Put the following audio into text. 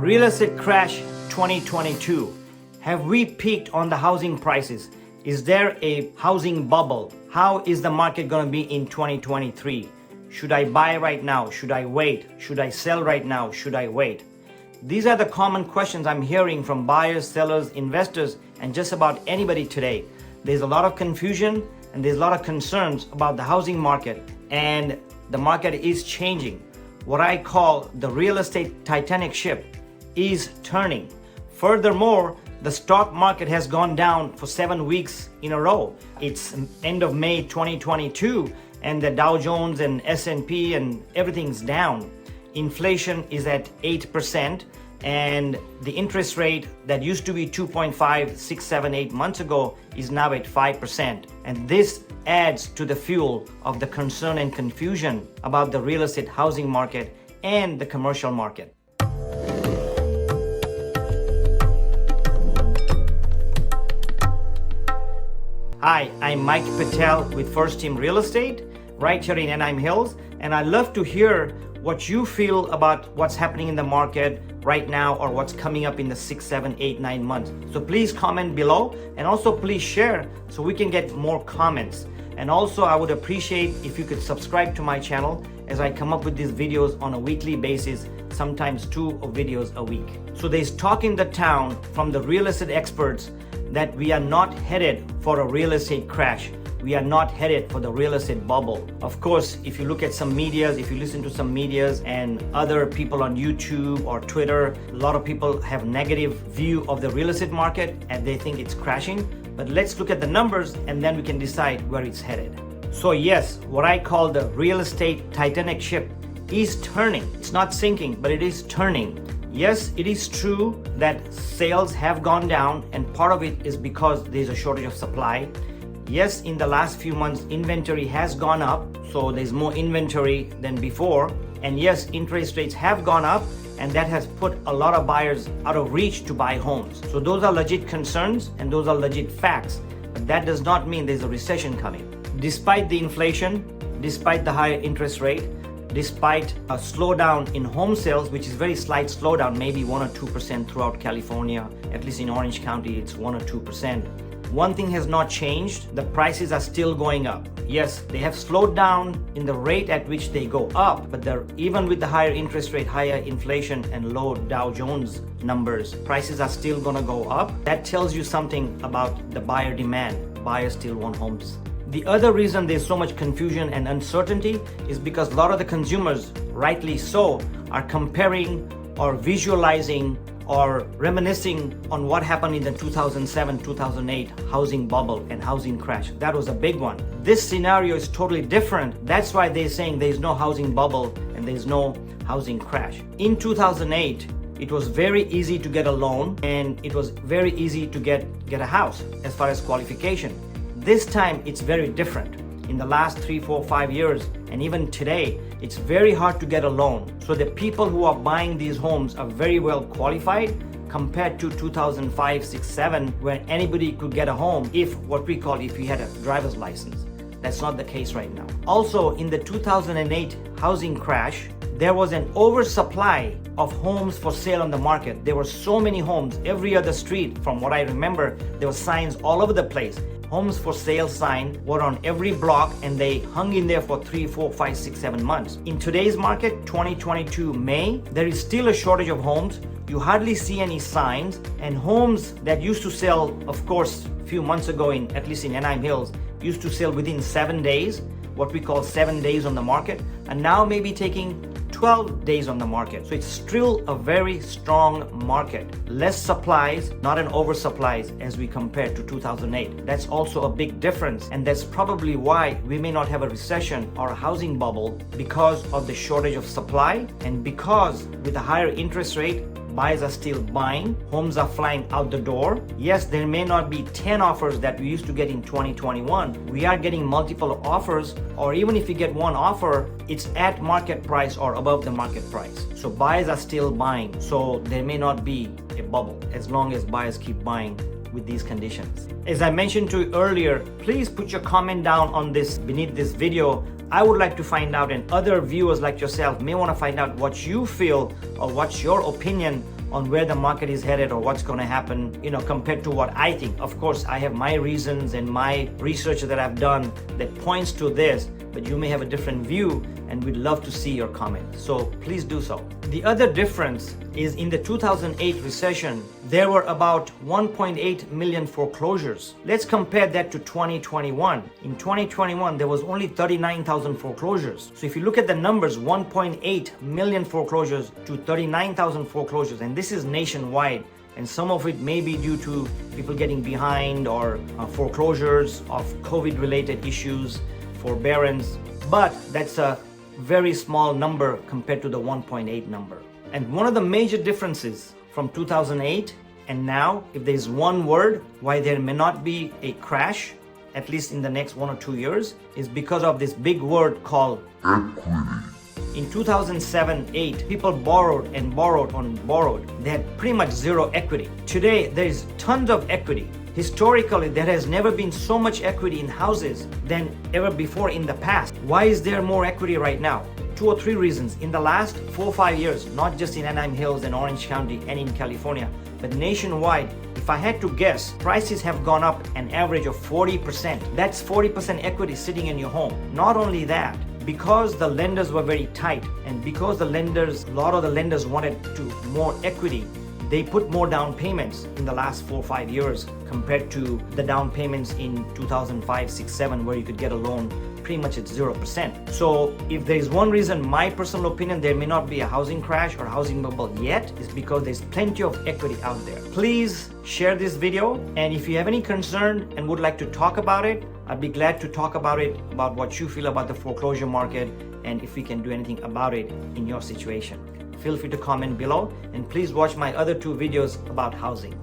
Real estate crash 2022. Have we peaked on the housing prices? Is there a housing bubble? How is the market going to be in 2023? Should I buy right now? Should I wait? Should I sell right now? Should I wait? These are the common questions I'm hearing from buyers, sellers, investors, and just about anybody today. There's a lot of confusion and there's a lot of concerns about the housing market, and the market is changing. What I call the real estate TITANIC ship is turning. Furthermore, the stock market has gone down for 7 weeks in a row. It's end of May 2022 and the Dow Jones and S&P and everything's down. Inflation is at 8% and the interest rate that used to be 2.5, 6, 7, 8 months ago is now at 5%. And this adds to the fuel of the concern and confusion about the real estate housing market and the commercial market. Hi, I'm Mike Patel with First Team Real Estate right here in Anaheim Hills, and I'd love to hear what you feel about what's happening in the market right now or what's coming up in the 6, 7, 8, 9 months. So please comment below and also please share so we can get more comments. And also I would appreciate if you could subscribe to my channel as I come up with these videos on a weekly basis, sometimes 2 videos a week. So there's talk in the town from the real estate experts that we are not headed for a real estate crash. We are not headed for the real estate bubble. Of course, if you look at some medias, if you listen to some medias and other people on YouTube or Twitter, a lot of people have negative view of the real estate market and they think it's crashing. But let's look at the numbers and then we can decide where it's headed. So yes, what I call the real estate TITANIC ship is turning. It's not sinking, but it is turning. Yes, it is true that sales have gone down and part of it is because there's a shortage of supply. Yes, in the last few months, inventory has gone up, so there's more inventory than before. And yes, interest rates have gone up and that has put a lot of buyers out of reach to buy homes. So those are legit concerns and those are legit facts, but that does not mean there's a recession coming. Despite the inflation, despite the higher interest rate, despite a slowdown in home sales, which is very slight slowdown, maybe 1 or 2% throughout California, at least in Orange County, it's 1 or 2%. One thing has not changed, the prices are still going up. Yes, they have slowed down in the rate at which they go up, but even with the higher interest rate, higher inflation and low Dow Jones numbers, prices are still gonna go up. That tells you something about the buyer demand. Buyers still want homes. The other reason there's so much confusion and uncertainty is because a lot of the consumers, rightly so, are comparing or visualizing or reminiscing on what happened in the 2007-2008 housing bubble and housing crash. That was a big one. This scenario is totally different. That's why they're saying there's no housing bubble and there's no housing crash. In 2008, it was very easy to get a loan and it was very easy to get a house as far as qualification. This time it's very different. In the last 3, 4, 5 years and even today, it's very hard to get a loan. So the people who are buying these homes are very well qualified compared to 2005, 6, 7, where anybody could get a home if you had a driver's license. That's not the case right now. Also, in the 2008 housing crash, there was an oversupply of homes for sale on the market. There were so many homes, every other street, from what I remember, there were signs all over the place. Homes for sale sign were on every block and they hung in there for 3, 4, 5, 6, 7 months. In today's market, 2022 May, there is still a shortage of homes. You hardly see any signs, and homes that used to sell, of course, a few months ago, at least in Anaheim Hills, used to sell within 7 days, what we call 7 days on the market, and now maybe taking 12 days on the market. So it's still a very strong market. Less supplies, not an oversupplies as we compare to 2008. That's also a big difference, and that's probably why we may not have a recession or a housing bubble, because of the shortage of supply and because with a higher interest rate, buyers are still buying, homes are flying out the door. Yes, there may not be 10 offers that we used to get in 2021. We are getting multiple offers, or even if you get one offer, it's at market price or above the market price. So buyers are still buying. So there may not be a bubble as long as buyers keep buying with these conditions. As I mentioned to you earlier, please put your comment down on this beneath this video. I would like to find out, and other viewers like yourself may want to find out what you feel or what's your opinion on where the market is headed or what's going to happen, compared to what I think. Of course, I have my reasons and my research that I've done that points to this, but you may have a different view, and we'd love to see your comments. So please do so. The other difference is in the 2008 recession, there were about 1.8 million foreclosures. Let's compare that to 2021. In 2021, there was only 39,000 foreclosures. So if you look at the numbers, 1.8 million foreclosures to 39,000 foreclosures, and this is nationwide. And some of it may be due to people getting behind or foreclosures of COVID-related issues, forbearance, but that's a very small number compared to the 1.8 number. And one of the major differences from 2008 and now, if there's one word why there may not be a crash, at least in the next 1 or 2 years, is because of this big word called equity. In 2007-8, people borrowed and borrowed and borrowed. They had pretty much zero equity. Today, there is tons of equity. Historically, there has never been so much equity in houses than ever before in the past. Why is there more equity right now? 2 or 3 reasons. In the last 4 or 5 years, not just in Anaheim Hills and Orange County and in California, but nationwide, if I had to guess, prices have gone up an average of 40%. That's 40% equity sitting in your home. Not only that, because the lenders were very tight and because a lot of the lenders wanted more equity, they put more down payments in the last 4 or 5 years compared to the down payments in 2005, 6, 7, where you could get a loan pretty much at 0%. So if there is one reason, my personal opinion, there may not be a housing crash or housing bubble yet, is because there's plenty of equity out there. Please share this video, and if you have any concern and would like to talk about it, I'd be glad to talk about it, about what you feel about the foreclosure market and if we can do anything about it in your situation. Feel free to comment below, and please watch my other 2 videos about housing.